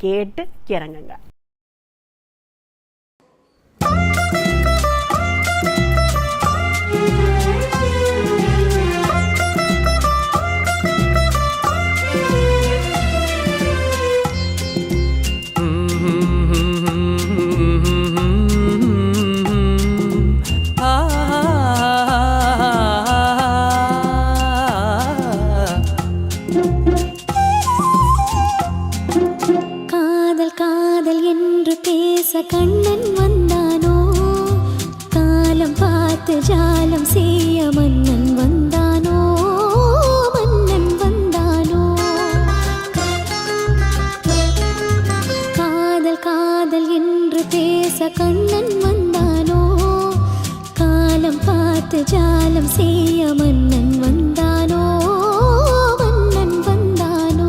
கேட்டு இறங்குங்க. கண்ணன் வந்தானோ, காலம் பார்த்து ஜாலம் செய்ய மன்னன் வந்தானோ, மன்னன் வந்தானோ. காதல் காதல் என்று பேச கண்ணன் வந்தானோ, காலம் பார்த்து ஜாலம் செய்ய மன்னன் வந்தானோ, மன்னன் வந்தானோ.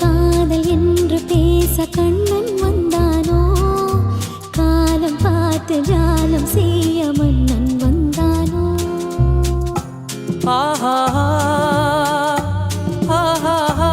காதல் என்று பேச கண்ணன் வந்தானோ, காலம் பார்த்து ஜாலம் செய்ய மன்னன் வந்தானோ. ஆஹா ஆஹா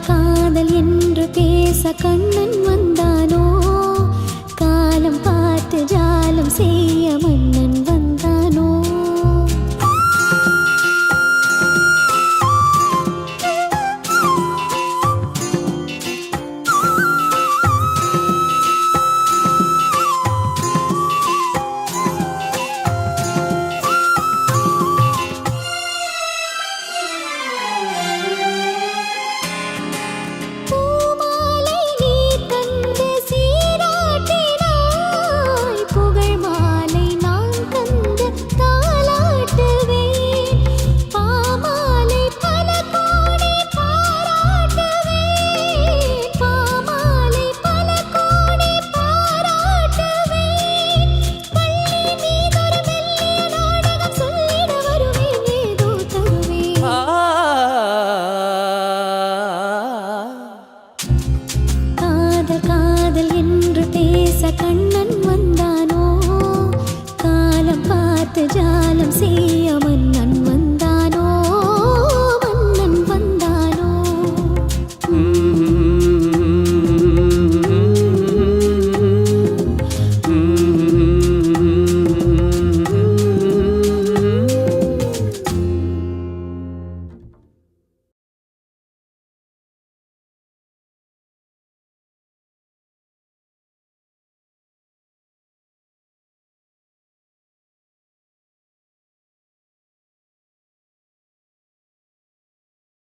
காதல் என்று பேச கண்ணன் வந்தானோ, காலம் பார்த்து ஜாலம் செய்ய மன்னன் வந்தானோ. காதல் என்று பேச கண்ணன்